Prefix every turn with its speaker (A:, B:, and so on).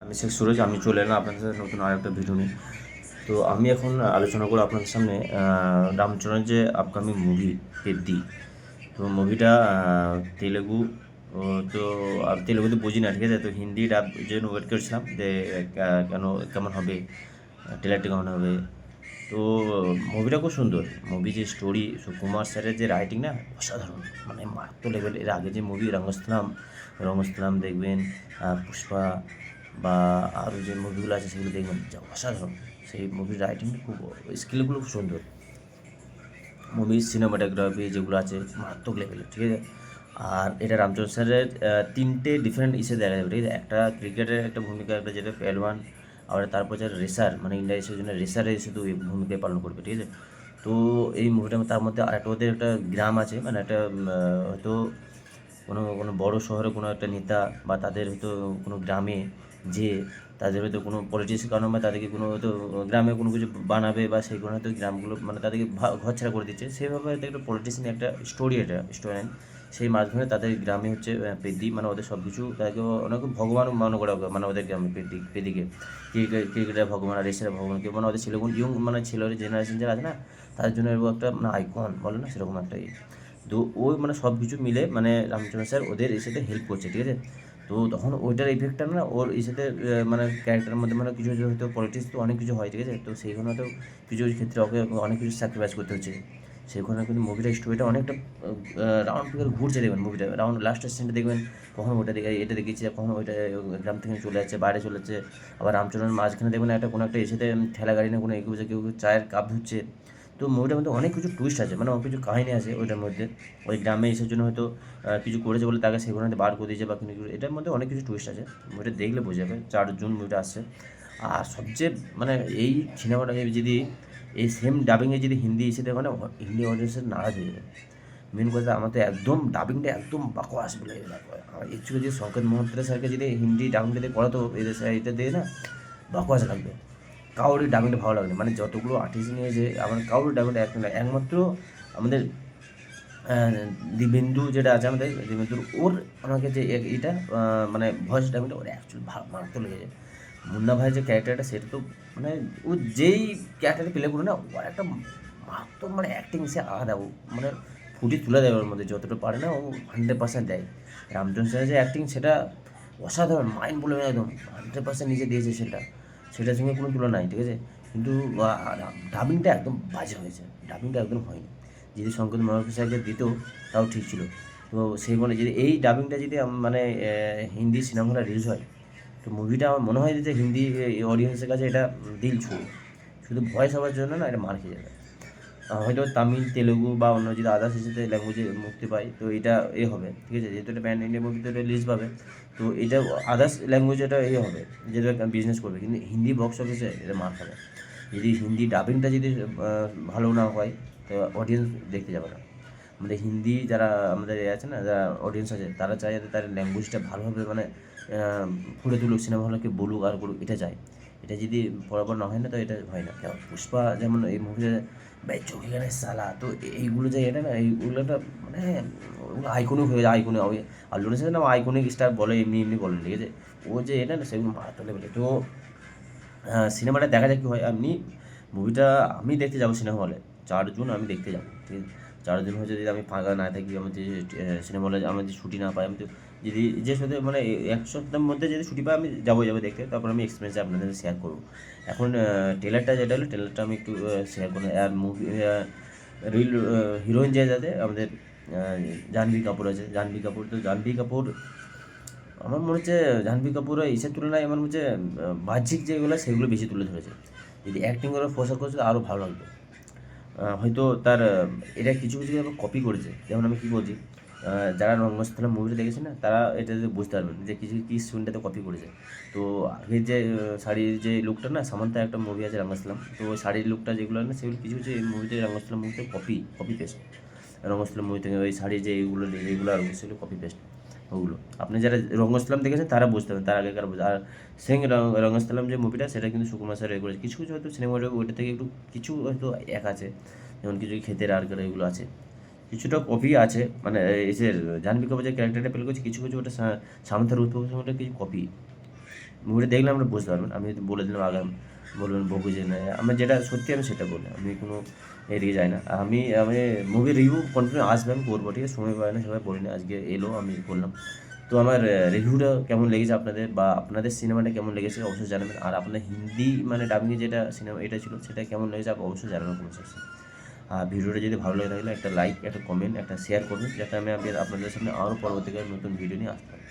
A: আমি শেখ সুরজ, আমি চলে এলাম আপনাদের সাথে নতুন আরেকটা ভিডিও নিয়ে। তো আমি এখন আলোচনা করব আপনাদের সামনে রামচরণের যে আপকামিং মুভি পেদ্দি। তো মুভিটা তেলেগু। ও তো আমি তেলেগুতে বুঝি না, ঠিক আছে। তো হিন্দি ডাব জন্য ওয়েট করছিলাম যে কেন কেমন হবে, ট্রেলারটা কেমন হবে। তো মুভিটা খুব সুন্দর। মুভি যে স্টোরি, সুকুমার স্যারের যে রাইটিং না, অসাধারণ, মানে মারাত্মক লেভেল। এর আগে যে মুভি রঙ্গস্থলাম রঙ্গস্থলাম দেখবেন, পুষ্পা বা আরও যে মুভিগুলো আছে সেগুলো দেখবেন, যা অসাধারণ। সেই মুভির রাইটিংটা খুব, স্কিলগুলো খুব সুন্দর। মুভির সিনেমাটোগ্রাফি যেগুলো আছে মারাত্মক লেভেলের, ঠিক আছে। আর এটা রামচরণ স্যারের তিনটে ডিফারেন্ট ইসে দেখা যাবে, ঠিক আছে। একটা ক্রিকেটের একটা ভূমিকা, একটা যেটা পেলওয়ান, আবার তারপর যারা রেসার, মানে ইন্ডিয়া এসের জন্য রেসারে শুধু এই ভূমিকায় পালন করবে, ঠিক আছে। তো এই মুভিটার তার মধ্যে আরেকটা ওদের একটা গ্রাম আছে, মানে একটা হয়তো কোনো কোনো বড় শহরে কোনো একটা নেতা বা তাদের হয়তো কোনো গ্রামে যে তাদের হয়তো কোনো পলিটিক্স কারণে বা তাদেরকে কোনো হয়তো গ্রামে কোনো কিছু বানাবে বা সেই কোনো হয়তো গ্রামগুলো মানে তাদেরকে ঘরছাড়া করে দিচ্ছে, সেইভাবে হয়তো একটা পলিটিশিয়ান একটা স্টোরি, এটা স্টোরি। সেই মাধ্যমে তাদের গ্রামে হচ্ছে পেদি, মানে ওদের সব কিছু তাদেরকে অনেক ভগবান মনে করা হবে, মানে ওদের গ্রামে পেদিকে ক্রিকেটের ভগবান আর রেসের ভগবানকে, মানে ওদের ছেলেগুলো ইয়ং, মানে ছেলের জেনারেশন যারা আছে না, তাদের জন্য এরকম একটা মানে আইকন বলে না, সেরকম একটা তো ওই মানে সব কিছু মিলে মানে রামচরণ স্যার ওদের এর সাথে হেল্প করছে, ঠিক আছে। তো তখন ওইটার ইফেক্টটা না ওর এর সাথে মানে ক্যারেক্টারের মধ্যে মানে কিছু কিছু হয়তো পলিটিক্স তো অনেক কিছু হয়, ঠিক আছে। তো সেইখানে হয়তো কিছু কিছু ক্ষেত্রে ওকে অনেক কিছু স্যাক্রিফাইস করতে হচ্ছে। সেখানে কিন্তু মুভিটা স্টোরিটা অনেকটা রাউন্ড ফিগার ঘুরছে, দেখবেন মুভিটা রাউন্ড লাস্টের সিনটা দেখবেন, কখনো ওটা দেখে এটা দেখেছে, কখনো ওইটা গ্রাম থেকে চলে যাচ্ছে, বাইরে চলে যাচ্ছে। আবার রামচরণের মাঝখানে দেখবেন একটা কোনো একটা এসেতে ঠেলা গাড়ি না কোনো এগিয়ে কেউ কেউ চায়ের কাপ ধুচ্ছে। তো মুভিটার মধ্যে অনেক কিছু টুইস্ট আছে, মানে অনেক কিছু কাহিনী আছে ওইটার মধ্যে। ওই গ্রামে এসের জন্য হয়তো কিছু করেছে বলে তাকে সেখানে হয়তো বার করে দিয়েছে বা কিন্তু এটার মধ্যে অনেক কিছু টুইস্ট আছে। মুভিটা দেখলে বোঝা যাবে। 4 জুন মুভিটা আসছে। আর সবচেয়ে মানে এই সিনেমাটা যদি এই সেম ডাবিংয়ে যদি হিন্দি এসে দেখে, মানে হিন্দি অডিয়েন্সের নারাজ হয়ে যাবে। মেন কথা আমার তো একদম ডাবিংটা একদম বাকোয়াস বলে অ্যাকচুয়ালি যে শঙ্কর মহাত্রে স্যারকে যদি হিন্দি ডাবিংটা দিয়ে করাতো এদের এটা দিয়ে না, বাকোয়াস লাগবে। কারোরই ডাবিংটা ভালো লাগে না, মানে যতগুলো আর্টিস্ট নিয়েছে আমার কারোর ডাবিংটা একমাত্র আমাদের দিবেন্দু যেটা আছে, আমাদের দিবেন্দুর ওর আমাকে যে এটা মানে ভয়েস ডাবিংটা ওর অ্যাকচুয়ালি মারাত্মক লেগেছে। মুন্না ভাই যে ক্যারেক্টারটা, সেটা তো মানে ও যেই ক্যারেক্টারটা প্লে করে না, ওর একটা মারাত্মক মানে অ্যাক্টিং সে আলাদা। ও মানে ফুটিয়ে তুলে দেয়, ওর মধ্যে যতটা পারে না ও 100% দেয়। রামচন্দ্র স্যারের যে অ্যাক্টিং সেটা অসাধারণ, মাইন্ড বলে একদম 100% নিজে দিয়েছে সেটা, সেটার সঙ্গে কোনো তুলনা নাই, ঠিক আছে। কিন্তু ডাবিংটা একদম বাজে হয়েছে, ডাবিংটা একদম হয়নি। যদি শঙ্কর মহারাজ স্যারকে দিত তাও ঠিক ছিল। তো সেই বলে যদি এই ডাবিংটা যদি মানে হিন্দি সিনেমাগুলো রিলিজ হয়, তো মুভিটা আমার মনে হয় যে হিন্দি অডিয়েন্সের কাছে এটা দিল ছুঁয়ে, শুধু ভয়েস হওয়ার জন্য না এটা মার খেয়ে যাবে। হয়তো তামিল, তেলেগু বা অন্য যদি আদার্স হিসেবে ল্যাঙ্গুয়েজে মুক্তি পায় তো এটা হবে, ঠিক আছে। যেহেতু এটা প্যান ইন্ডিয়া মুভি তো এটা রিলিজ পাবে, তো এটা আদার্স ল্যাঙ্গুয়েজ এটা হবে, যেটা বিজনেস করবে। কিন্তু হিন্দি বক্স অফিসে এটা মার খাবে। যদি হিন্দি ডাবিংটা যদি ভালো না হয় তো অডিয়েন্স দেখতে যাবে না। আমাদের হিন্দি যারা আমাদের আছে না, যারা অডিয়েন্স আছে, তারা চায় যাতে তার ল্যাঙ্গুয়েজটা ভালোভাবে মানে ফুটে তুলুক, সিনেমা হলকে বলুক আর করুক, এটা চায়। এটা যদি বরাবর না হয় না তো এটা হয় না। যেমন পুষ্পা, যেমন এই মুভিতে ভাই চোখে গানের সালা, তো এইগুলো যে এটা না, এইগুলো একটা মানে আইকনিক হয়ে যায়। আইকনিক ওই আল্লু অর্জুনের নাম আইকনিক স্টার বলে, এমনি এমনি বলেন, ঠিক আছে। ও যে এটা না সেগুলো মারাত্মক লেভেলে। তো সিনেমাটা দেখা যাক কী হয়। এমনি মুভিটা আমি দেখতে যাবো সিনেমা হলে, 4 জুন আমি দেখতে যাবো, ঠিক আছে। 4 জুন হচ্ছে যদি আমি ফাঁকা না থাকি, আমি যে সিনেমা হলে আমার যদি ছুটি না পাই, আমি তো যদি যে সাথে মানে 1 সপ্তাহের মধ্যে যদি ছুটি পাই আমি যাবো দেখতে। তারপর আমি এক্সপিরিয়েন্স আপনাদের শেয়ার করবো। এখন ট্রেলারটা যেটা হলো, ট্রেলারটা আমি একটু শেয়ার করবো। আর মুভি রিল হিরোইন যে যাতে আমাদের জাহ্নবী কাপুর আছে, জাহ্নবী কাপুর। তো জাহ্নবী কাপুর আমার মনে হচ্ছে জাহ্নবী কাপুর ইসের তুলনায় আমার মনে হচ্ছে বাহ্যিক যেগুলো সেগুলো বেশি তুলে ধরেছে। যদি অ্যাক্টিং করে ফোকাস করছে আরও ভালো লাগতো। হয়তো তার এটা কিছু কিছু কপি করেছে। যেমন আমি কী বলছি, যারা রঙ্গস্থলম মুভিটা দেখেছে না, তারা এটাতে বুঝতে পারবেন যে কিছু কী সিনটাতে কপি করেছে। তো আগের যে শাড়ির যে লুকটা না, সামান্থা একটা মুভি আছে রঙ্গস্থলম, তো ওই শাড়ির লুকটা যেগুলো না, সেগুলো কিছু কিছু এই মুভিতে রঙ্গস্থলম মুভিতে কপি পেস্ট। রঙ্গস্থলম মুভি থেকে ওই শাড়ির যে এইগুলো আর সেগুলো কপি পেস্ট ওগুলো। আপনি যারা রঙ্গস্থলম দেখেছেন তারা বুঝতে পারবেন, তার আগেকার আর সেং রঙ্গস্থলম যে মুভিটা, সেটা কিন্তু সুকুমার স্যার এ করেছে। কিছু কিছু হয়তো সিনেমাটা ওইটা থেকে একটু কিছু হয়তো এক আছে, যেমন কিছু ক্ষেতের আর এগুলো আছে, কিছুটা কপি আছে। মানে এসে জাহ্নবী কাপুর যে ক্যারেক্টারটা প্লে করছে, কিছু কিছু ওটা সামান্থার উৎপত্তি কিছু কপি। মুভিটা দেখলে আমরা বুঝতে পারবেন। আমি যদি বলে দিলাম আগে বলবেন বকু যে না, আমি যেটা সত্যি আমি সেটা বলি, আমি কোনো এদিকে যাই না। আমি আমি মুভি রিভিউ কন্টিনিউ আসবে, আমি করবো, ঠিক আছে? সময় পাই না সেভাবে বলি না, আজকে এলো আমি করলাম। তো আমার রিভিউটা কেমন লেগেছে আপনাদের, বা আপনাদের সিনেমাটা কেমন লেগেছে অবশ্যই জানাবেন। আর আপনার হিন্দি মানে ডাবিংয়ে যেটা সিনেমা এটা ছিল সেটা কেমন লেগেছে অবশ্যই জানাবেন কমেন্ট সেকশনে। আর ভিডিওটা যদি ভালো লেগে থাকলে একটা লাইক, একটা কমেন্ট, একটা শেয়ার করবেন, যাতে আমি আপনাদের সামনে আরও পরবর্তীকালে নতুন ভিডিও নিয়ে আসতে পারি।